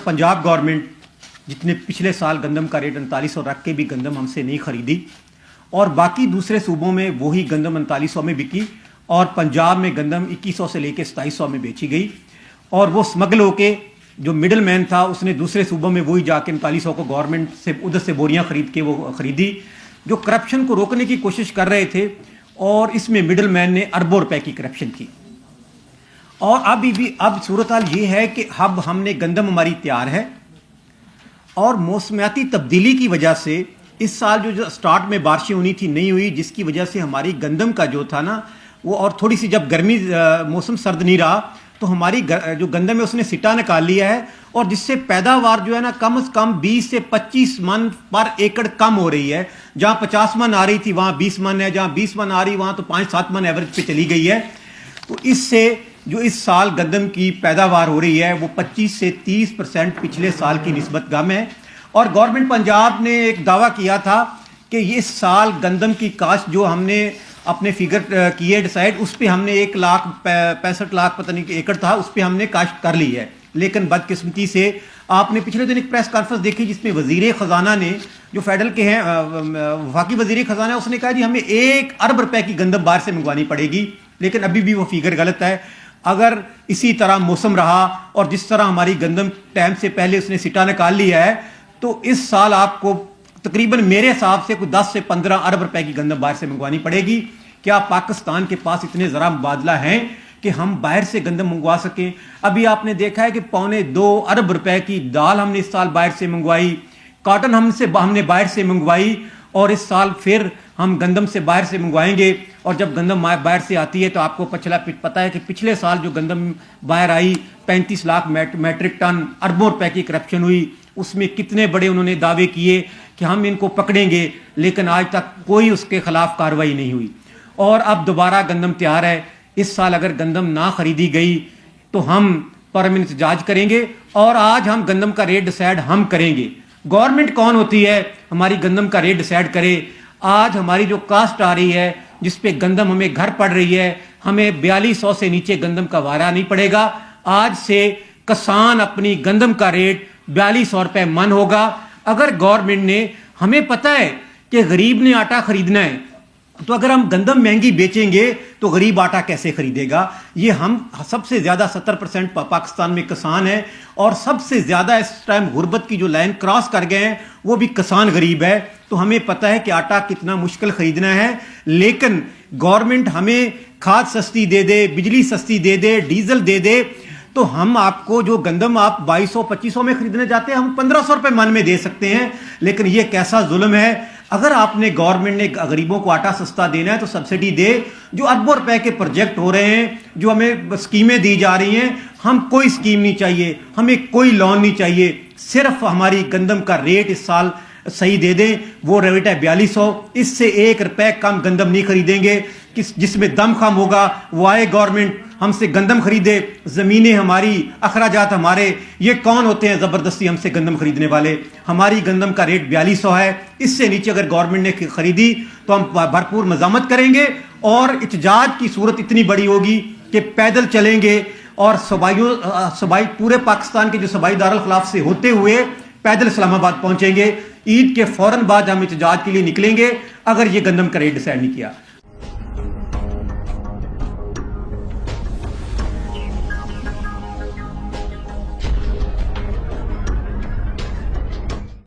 Punjab government जितने पिछले साल गंदम का रेट 3900 रख के भी गंदम हमसे नहीं खरीदी और बाकी दूसरे सूबों में वही गंदम 3900 में बिकी और पंजाब में गंदम 2100 से लेकर 2700 में बेची गई और वो स्मगल होके जो मिडल मैन था उसने दूसरे सूबों में वही जाके 3900 को गवर्नमेंट से उधर से बोरियां खरीद के वो खरीदी, जो करप्शन को रोकने की कोशिश कर रहे थे और इसमें मिडल मैन ने अरबों रुपए की करप्शन की। और अब सूरत हाल ये है कि अब हमने गंदम हमारी तैयार है और मौसमियाती तब्दीली की वजह से इस साल जो स्टार्ट में बारिशें होनी थी नहीं हुई, जिसकी वजह से हमारी गंदम का जो था ना वो, और थोड़ी सी जब गर्मी मौसम सर्द नहीं रहा तो हमारी जो गंदम है उसने सिटा निकाल लिया है और जिससे पैदावार जो है ना कम से कम 20 से 25 मन पर एकड़ कम हो रही है। जहां 50 मन आ रही थी वहां 20 मन है, जहां 20 मन आ रही वहां तो 5-7 मन एवरेज पे चली गई है। तो इससे जो इस साल गंदम की पैदावार हो रही है वो 25 से 30% पिछले साल की निस्बत कम है। और गवर्नमेंट पंजाब ने एक दावा किया था कि इस साल गंदम की काश्त जो हमने अपने फिगर किए डिसाइड, उस पर हमने 1,65,00,000 पता नहीं एकड़ था, उस पर हमने काश्त कर ली है। लेकिन बदकिस्मती से आपने पिछले दिन एक प्रेस कॉन्फ्रेंस देखी जिसमें वजीर खजाना ने, जो फेडरल के हैं वफाकी वजीर खजाना, उसने कहा जी हमें 1 अरब रुपए की गंदम बाहर से मंगवानी पड़ेगी, लेकिन अभी भी वो फिगर गलत है। अगर इसी तरह मौसम रहा और जिस तरह हमारी गंदम टाइम से पहले उसने सिटा निकाल लिया है तो इस साल आपको तकरीबन मेरे हिसाब से कोई 10 से 15 अरब रुपए की गंदम बाहर से मंगवानी पड़ेगी। क्या पाकिस्तान के पास इतने ज़रा मुबादला हैं कि हम बाहर से गंदम मंगवा सकें? अभी आपने देखा है कि 2.25 अरब रुपए की दाल हमने इस साल बाहर से मंगवाई, कॉटन हमने बाहर से मंगवाई और इस साल फिर हम गंदम से बाहर से मंगवाएंगे। और जब गंदम बाहर से आती है तो आपको पता है कि पिछले साल जो गंदम बाहर आई 35 लाख मैट्रिक टन, अरबों रुपए की करप्शन हुई, उसमें कितने बड़े उन्होंने दावे किए कि हम इनको पकड़ेंगे, लेकिन आज तक कोई उसके खिलाफ कार्रवाई नहीं हुई। और अब दोबारा गंदम तैयार है। इस साल अगर गंदम ना खरीदी गई तो हम परम एहतजाज करेंगे और आज हम गंदम का रेट डिसाइड हम करेंगे। गवर्नमेंट कौन होती है हमारी गंदम का रेट डिसाइड करे? आज हमारी जो कास्ट आ रही है जिस पे गंदम हमें घर पड़ रही है, हमें 4200 से नीचे गंदम का वारा नहीं पड़ेगा। आज से किसान अपनी गंदम का रेट 4200 रुपए मन होगा। अगर गवर्नमेंट ने, हमें पता है कि गरीब ने आटा खरीदना है, तो अगर हम गंदम महंगी बेचेंगे तो गरीब आटा कैसे खरीदेगा? ये हम सबसे ज्यादा 70% पाकिस्तान में किसान है और सबसे ज्यादा इस टाइम गुर्बत की जो लाइन क्रॉस कर गए हैं वो भी किसान गरीब है। तो हमें पता है कि आटा कितना मुश्किल खरीदना है, लेकिन गवर्नमेंट हमें खाद सस्ती दे दे, बिजली सस्ती दे दे, डीजल दे दे, तो हम आपको जो गंदम आप 2200-2500 में खरीदने जाते हैं हम 1500 रुपए मन में दे सकते हैं। लेकिन ये कैसा जुल्म है? अगर आपने गवर्नमेंट ने गरीबों को आटा सस्ता देना है तो सब्सिडी दे। जो अरबों रुपए के प्रोजेक्ट हो रहे हैं, जो हमें स्कीमें दी जा रही हैं, हम कोई स्कीम नहीं चाहिए, हमें कोई लोन नहीं चाहिए, सिर्फ हमारी गंदम का रेट इस साल सही दे दें। वो रेट है 4200, इससे 1 रुपए कम गंदम नहीं खरीदेंगे। जिसमें दम कम होगा वो आए गवर्नमेंट हमसे गंदम खरीदे, जमीनें हमारी, अखराजात हमारे। ये कौन होते हैं जबरदस्ती हमसे गंदम खरीदने वाले? हमारी गंदम का रेट 4200 है, इससे नीचे अगर गवर्नमेंट ने खरीदी तो हम भरपूर मजामत करेंगे और इhtजाज की सूरत इतनी बड़ी होगी कि पैदल चलेंगे और सूबाई पूरे पाकिस्तान के जो सूबाई दारुल खिलाफ से होते हुए पैदल इस्लामाबाद पहुंचेंगे। ईद के फौरन बाद हम इhtजाज के लिए निकलेंगे अगर ये गंदम का रेट डिसाइड नहीं किया।